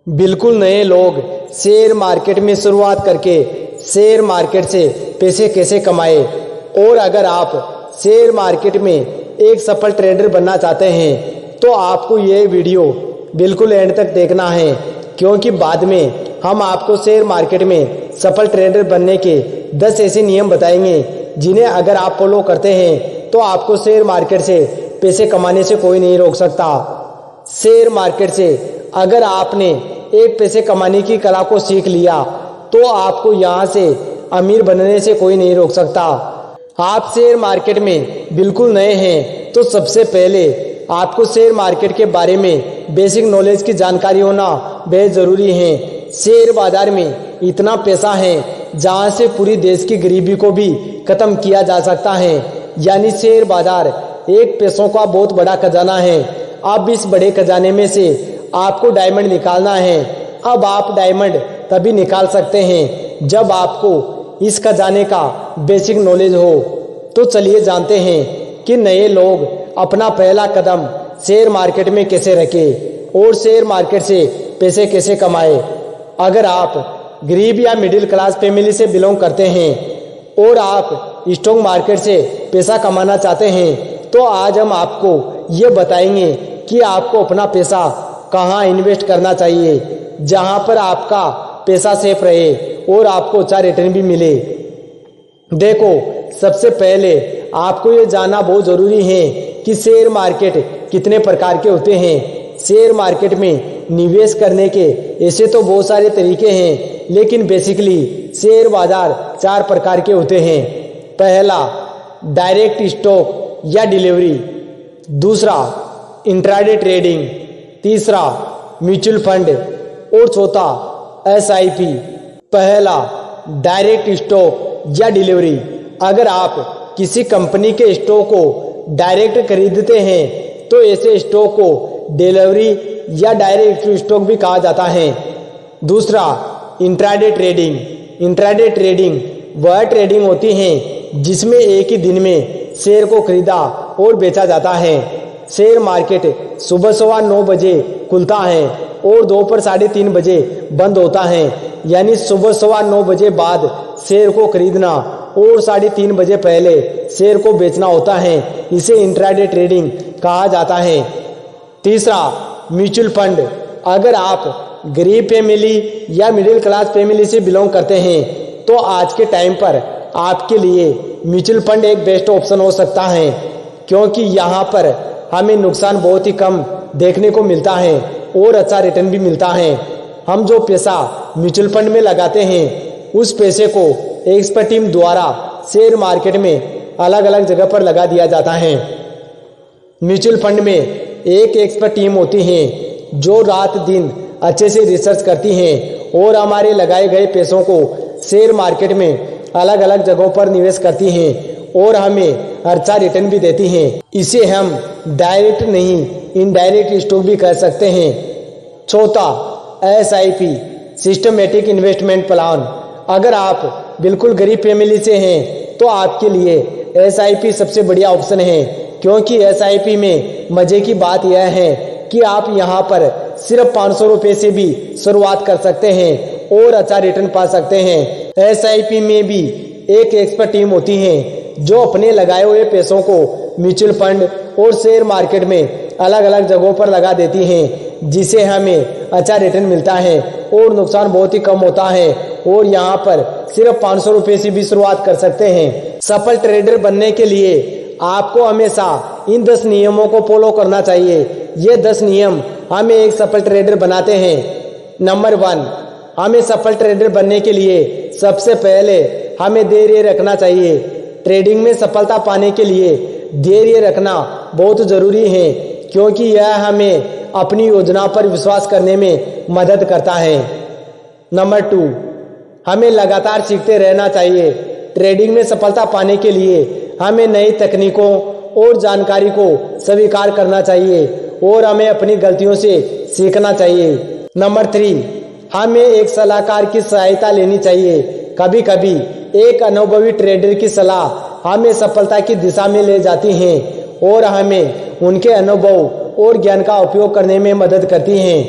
बिल्कुल नए लोग शेयर मार्केट में शुरुआत करके शेयर मार्केट से पैसे कैसे कमाए। और अगर आप शेयर मार्केट में एक सफल ट्रेडर बनना चाहते हैं तो आपको ये वीडियो बिल्कुल एंड तक देखना है, क्योंकि बाद में हम आपको शेयर मार्केट में सफल ट्रेडर बनने के 10 ऐसे नियम बताएंगे जिन्हें अगर आप फॉलो करते हैं तो आपको शेयर मार्केट से पैसे कमाने से कोई नहीं रोक सकता। शेयर मार्केट से अगर आपने एक पैसे कमाने की कला को सीख लिया तो आपको यहाँ से अमीर बनने से कोई नहीं रोक सकता। आप शेयर मार्केट में बिल्कुल नए हैं तो सबसे पहले आपको शेयर मार्केट के बारे में बेसिक नॉलेज की जानकारी होना बेहद ज़रूरी है। शेयर बाजार में इतना पैसा है जहाँ से पूरी देश की गरीबी को भी ख़त्म किया जा सकता है। यानी शेयर बाजार एक पैसों का बहुत बड़ा खजाना है। अब इस बड़े खजाने में से आपको डायमंड निकालना है। अब आप डायमंड तभी निकाल सकते हैं जब आपको इस खजाने का बेसिक नॉलेज हो। तो चलिए जानते हैं कि नए लोग अपना पहला कदम शेयर मार्केट में कैसे रखें और शेयर मार्केट से पैसे कैसे कमाए। अगर आप गरीब या मिडिल क्लास फैमिली से बिलोंग करते हैं और आप स्टॉक मार्केट से पैसा कमाना चाहते हैं तो आज हम आपको ये बताएंगे कि आपको अपना पैसा कहाँ इन्वेस्ट करना चाहिए जहाँ पर आपका पैसा सेफ रहे और आपको अच्छा रिटर्न भी मिले। देखो, सबसे पहले आपको ये जानना बहुत ज़रूरी है कि शेयर मार्केट कितने प्रकार के होते हैं। शेयर मार्केट में निवेश करने के ऐसे तो बहुत सारे तरीके हैं, लेकिन बेसिकली शेयर बाजार 4 प्रकार के होते हैं। पहला, डायरेक्ट स्टॉक या डिलीवरी। दूसरा, इंट्राडे ट्रेडिंग। तीसरा, म्यूचुअल फंड। और चौथा, SIP। पहला, डायरेक्ट स्टॉक या डिलीवरी। अगर आप किसी कंपनी के स्टॉक को डायरेक्ट खरीदते हैं तो ऐसे स्टॉक को डिलीवरी या डायरेक्ट स्टॉक भी कहा जाता है। दूसरा, इंट्राडे ट्रेडिंग। इंट्राडे ट्रेडिंग वह ट्रेडिंग होती है जिसमें एक ही दिन में शेयर को खरीदा और बेचा जाता है। शेयर मार्केट सुबह 9:15 बजे खुलता है और दोपहर 3:30 बजे बंद होता है। यानी सुबह 9:15 बजे बाद शेयर को खरीदना और 3:30 बजे पहले शेयर को बेचना होता है। इसे इंट्राडे ट्रेडिंग कहा जाता है। तीसरा, म्यूचुअल फंड। अगर आप गरीब फैमिली या मिडिल क्लास फैमिली से बिलोंग करते हैं तो आज के टाइम पर आपके लिए म्यूचुअल फंड एक बेस्ट ऑप्शन हो सकता है, क्योंकि यहाँ पर हमें नुकसान बहुत ही कम देखने को मिलता है और अच्छा रिटर्न भी मिलता है। हम जो पैसा म्यूचुअल फंड में लगाते हैं उस पैसे को एक्सपर्ट टीम द्वारा शेयर मार्केट में अलग अलग जगह पर लगा दिया जाता है। म्यूचुअल फंड में एक एक्सपर्ट टीम होती है जो रात दिन अच्छे से रिसर्च करती है और हमारे लगाए गए पैसों को शेयर मार्केट में अलग अलग जगहों पर निवेश करती हैं और हमें अच्छा रिटर्न भी देती हैं। इसे हम डायरेक्ट नहीं इनडायरेक्ट स्टॉक भी कह सकते हैं। चौथा, SIP सिस्टमेटिक इन्वेस्टमेंट प्लान। अगर आप बिल्कुल गरीब फैमिली से हैं तो आपके लिए SIP सबसे बढ़िया ऑप्शन है, क्योंकि SIP में मज़े की बात यह है कि आप यहाँ पर सिर्फ 500 रुपये से भी शुरुआत कर सकते हैं और अच्छा रिटर्न पा सकते हैं। SIP में भी एक एक्सपर्ट टीम होती है जो अपने लगाए हुए पैसों को म्यूचुअल फंड और शेयर मार्केट में अलग अलग जगहों पर लगा देती हैं, जिसे हमें अच्छा रिटर्न मिलता है और नुकसान बहुत ही कम होता है। और यहाँ पर सिर्फ 500 रुपये से भी शुरुआत कर सकते हैं। सफल ट्रेडर बनने के लिए आपको हमेशा इन 10 नियमों को फॉलो करना चाहिए। ये 10 नियम हमें एक सफल ट्रेडर बनाते हैं। नंबर 1, हमें सफल ट्रेडर बनने के लिए सबसे पहले हमें धैर्य रखना चाहिए। ट्रेडिंग में सफलता पाने के लिए धैर्य रखना बहुत ज़रूरी है, क्योंकि यह हमें अपनी योजना पर विश्वास करने में मदद करता है। नंबर 2, हमें लगातार सीखते रहना चाहिए। ट्रेडिंग में सफलता पाने के लिए हमें नई तकनीकों और जानकारी को स्वीकार करना चाहिए और हमें अपनी गलतियों से सीखना चाहिए। नंबर 3, हमें एक सलाहकार की सहायता लेनी चाहिए। कभी कभी एक अनुभवी ट्रेडर की सलाह हमें सफलता की दिशा में ले जाती है और हमें उनके अनुभव और ज्ञान का उपयोग करने में मदद करती हैं।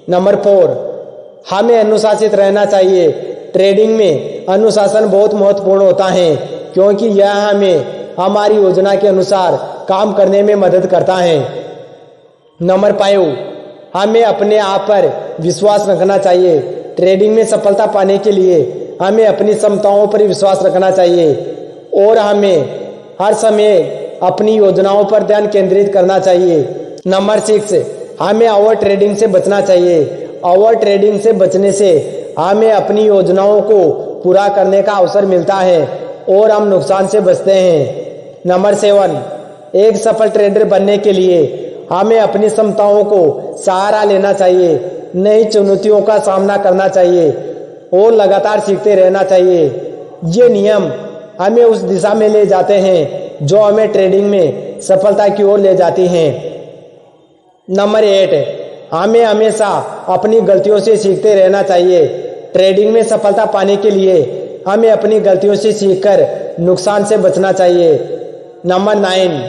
नंबर 4, हमें अनुशासित रहना चाहिए। ट्रेडिंग में अनुशासन बहुत महत्वपूर्ण होता है क्योंकि यह हमें हमारी योजना के अनुसार काम करने में मदद करता है। नंबर 5, हमें अपने आप पर विश्वास रखना चाहिए। ट्रेडिंग में सफलता पाने के लिए हमें अपनी क्षमताओं पर विश्वास रखना चाहिए और हमें हर समय अपनी योजनाओं पर ध्यान केंद्रित करना चाहिए। नंबर 6, हमें ओवर ट्रेडिंग से बचना चाहिए। ओवर ट्रेडिंग से बचने से हमें अपनी योजनाओं को पूरा करने का अवसर मिलता है और हम नुकसान से बचते हैं। नंबर 7, एक सफल ट्रेडर बनने के लिए हमें अपनी क्षमताओं को सहारा लेना चाहिए, नई चुनौतियों का सामना करना चाहिए और लगातार सीखते रहना चाहिए। ये नियम हमें उस दिशा में ले जाते हैं जो हमें ट्रेडिंग में सफलता की ओर ले जाती हैं। नंबर 8, हमें हमेशा अपनी गलतियों से सीखते रहना चाहिए। ट्रेडिंग में सफलता पाने के लिए हमें अपनी गलतियों से सीखकर नुकसान से बचना चाहिए। नंबर 9,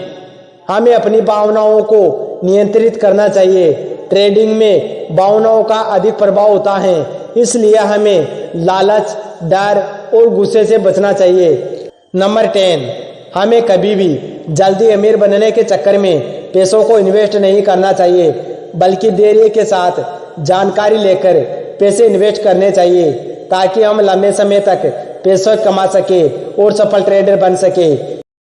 हमें अपनी भावनाओं को नियंत्रित करना चाहिए। ट्रेडिंग में भावनाओं का अधिक प्रभाव होता है, इसलिए हमें लालच, डर और गुस्से से बचना चाहिए। नंबर 10, हमें कभी भी जल्दी अमीर बनने के चक्कर में पैसों को इन्वेस्ट नहीं करना चाहिए, बल्कि धैर्य के साथ जानकारी लेकर पैसे इन्वेस्ट करने चाहिए ताकि हम लंबे समय तक पैसे कमा सके और सफल ट्रेडर बन सके।